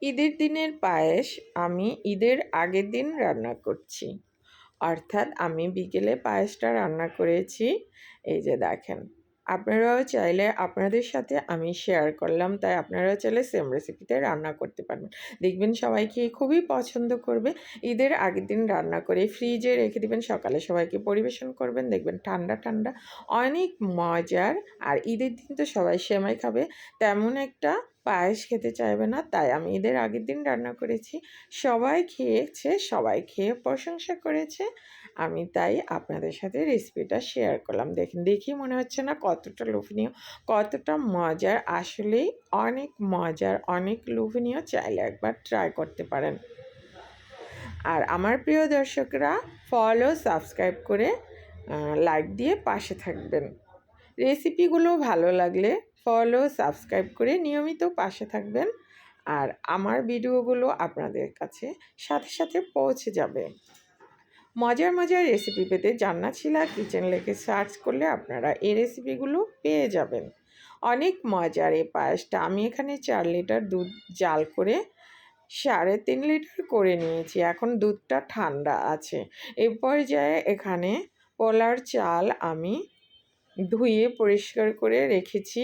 ঈদের দিনের পায়েস আমি ঈদের আগের দিন রান্না করছি। অর্থাৎ আমি বিকেলে পায়েসটা রান্না করেছি। এই যে দেখেন, আপনারাও চাইলে আপনাদের সাথে আমি শেয়ার করলাম, তাই আপনারাও চাইলে সেম রেসিপিতে রান্না করতে পারবেন। দেখবেন সবাই খেয়ে খুবই পছন্দ করবে। ঈদের আগের দিন রান্না করে ফ্রিজে রেখে দিবেন, সকালে সবাইকে পরিবেশন করবেন, দেখবেন ঠান্ডা ঠান্ডা অনেক মজার। আর ঈদের দিন তো সবাই সেমাই খাবে, তেমন একটা পায়েস খেতে চাইবে না, তাই আমি ঈদের আগের দিন রান্না করেছি। সবাই খেয়েছে, সবাই খেয়ে প্রশংসা করেছে। আমি তাই আপনাদের সাথে রেসিপিটা শেয়ার করলাম। দেখি মনে হচ্ছে না কতটা লোভনীয়, কতটা মজার। আসলেই অনেক মজার, অনেক লোভনীয়। চাইলে একবার ট্রাই করতে পারেন। আর আমার প্রিয় দর্শকরা, ফলো সাবস্ক্রাইব করে লাইক দিয়ে পাশে থাকবেন। রেসিপিগুলো ভালো লাগলে ফলো সাবস্ক্রাইব করে নিয়মিত পাশে থাকবেন। আর আমার ভিডিওগুলো আপনাদের কাছে সাথে সাথে পৌঁছে যাবে। মজার মজার রেসিপি পেতে জান্নাত শিলা কিচেন লিখে সার্চ করলে আপনারা এই রেসিপিগুলো পেয়ে যাবেন। অনেক মজার এই পায়েসটা। আমি এখানে 4 লিটার দুধ জাল করে 3.5 লিটার করে নিয়েছি। এখন দুধটা ঠান্ডা আছে। এই পর্যায়ে এখানে পোলার চাল আমি ধুয়ে পরিষ্কার করে রেখেছি।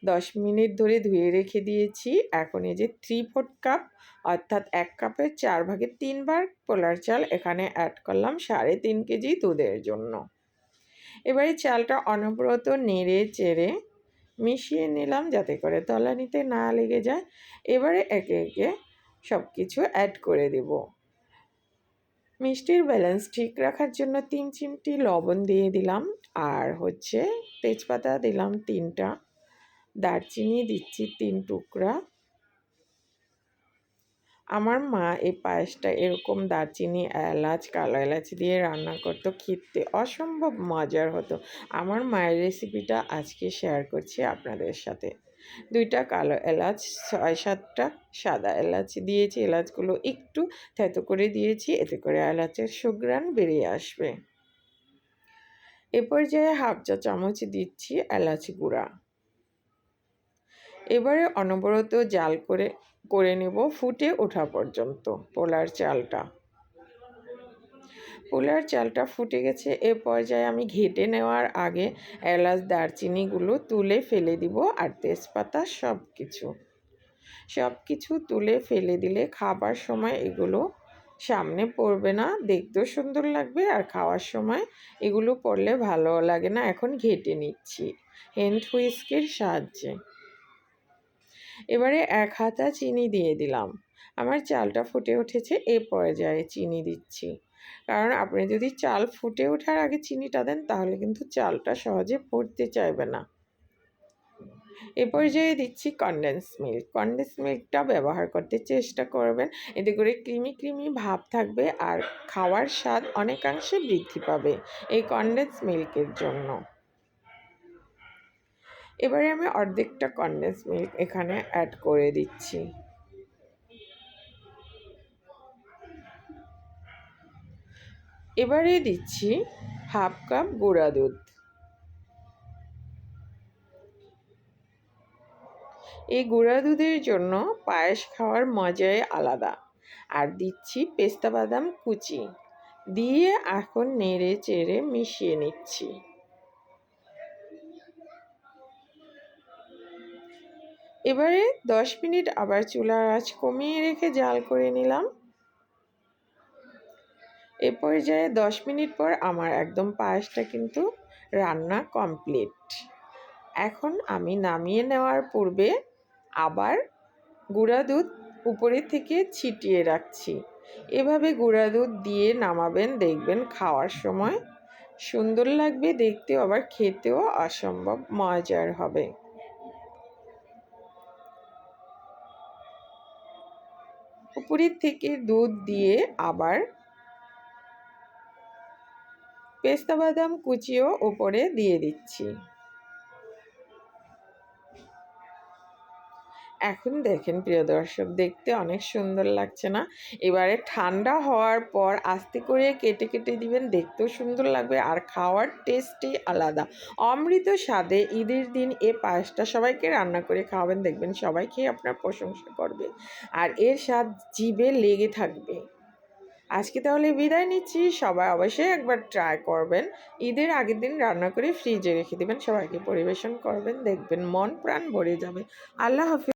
10 মিনিট ধরে ধুয়ে রেখে দিয়েছি। এখন এই যে 3/4 কাপ, অর্থাৎ 1 কাপের 4 ভাগের 3 ভাগ পোলার চাল এখানে অ্যাড করলাম 3.5 কেজি দুধের জন্য। এবারে চালটা অনবরত নেড়ে চেড়ে মিশিয়ে নিলাম, যাতে করে তলানিতে না লেগে যায়। এবারে একে একে সব কিছু অ্যাড করে দেব। মিষ্টির ব্যালেন্স ঠিক রাখার জন্য 3 চিমটি লবণ দিয়ে দিলাম। আর তেজপাতা দিলাম 3টা, দারচিনি দিচ্ছি 3 টুকরা। আমার মা এই পায়েসটা এরকম দারচিনি, এলাচ, কালো এলাচ দিয়ে রান্না করতো, খেতে অসম্ভব মজার হতো। আমার মায়ের রেসিপিটা আজকে শেয়ার করছি আপনাদের সাথে। 2টা কালো এলাচ, 6-7টা সাদা এলাচ দিয়েছি। এলাচগুলো একটু থেতো করে দিয়েছি, এতে করে এলাচের সুঘ্রাণ বেরিয়ে আসবে। এ পর্যায়ে 1/2 চা চামচ দিচ্ছি এলাচ গুঁড়া। এবারে অনবরত জাল করে নেব ফুটে ওঠা পর্যন্ত। পোলার চালটা ফুটে গেছে। এ পর্যায়ে আমি ঘেটে নেওয়ার আগে এলাচ, দারচিনিগুলো তুলে ফেলে দিব। আর তেজপাতা সব কিছু তুলে ফেলে দিলে খাবার সময় এগুলো সামনে পড়বে না, দেখতেও সুন্দর লাগবে। আর খাওয়ার সময় এগুলো পড়লে ভালো লাগে না। এখন ঘেটে নিচ্ছি হ্যান্ড হুইস্কের সাহায্যে। এবারে 1 হাতা চিনি দিয়ে দিলাম। আমার চালটা ফুটে উঠেছে, এ পর্যায়ে চিনি দিচ্ছি। কারণ আপনি যদি চাল ফুটে ওঠার আগে চিনিটা দেন, তাহলে কিন্তু চালটা সহজে ফুটতে চাইবে না। এ পর্যায়ে দিচ্ছি কনডেন্স মিল্ক। কনডেন্স মিল্কটা ব্যবহার করতে চেষ্টা করবেন, এতে করে ক্রিমি ক্রিমি ভাব থাকবে আর খাওয়ার স্বাদ অনেকাংশে বৃদ্ধি পাবে এই কনডেন্স মিল্কের জন্য। এবারে আমি অর্ধেকটা কনডেন্স মিল্ক এখানে অ্যাড করে দিচ্ছি। এবারে দিচ্ছি 1/2 কাপ গুঁড়া দুধ। এই গুঁড়া দুধের জন্য পায়েস খাওয়ার মজাই আলাদা। আর দিচ্ছি পেস্তা বাদাম কুচি দিয়ে এখন নেড়ে চেড়ে মিশিয়ে নিচ্ছি। এবারে 10 মিনিট আবার চুলার আঁচ কমিয়ে রেখে জাল করে নিলাম। এ পর্যায়ে 10 মিনিট পর আমার একদম পায়েসটা কিন্তু রান্না কমপ্লিট। এখন আমি নামিয়ে নেওয়ার পূর্বে আবার গুঁড়া দুধ উপরে থেকে ছিটিয়ে রাখছি। এভাবে গুঁড়া দুধ দিয়ে নামাবেন, দেখবেন খাওয়ার সময় সুন্দর লাগবে দেখতেও, আবার খেতেও অসম্ভব মজার হবে। উপরের থেকে দুধ দিয়ে আবার পেস্তা বাদাম কুচিও উপরে দিয়ে দিচ্ছি। এখন দেখেন প্রিয় দর্শক, দেখতে অনেক সুন্দর লাগছে না? এবারে ঠান্ডা হওয়ার পর আস্তে করে কেটে কেটে দিবেন, দেখতেও সুন্দর লাগবে আর খাওয়ার টেস্টই আলাদা। অমৃত স্বাদে ঈদের দিন এই পায়েসটা সবাইকে রান্না করে খাওয়াবেন, দেখবেন সবাই খেয়ে আপনার প্রশংসা করবে আর এর স্বাদ জিভে লেগে থাকবে। আজকে তাহলে বিদায় নিচ্ছি, সবাই অবশ্যই একবার ট্রাই করবেন। ঈদের আগের দিন রান্না করে ফ্রিজে রেখে দেবেন, সবাইকে পরিবেশন করবেন, দেখবেন মন প্রাণ ভরে যাবে। আল্লাহ হাফেজ।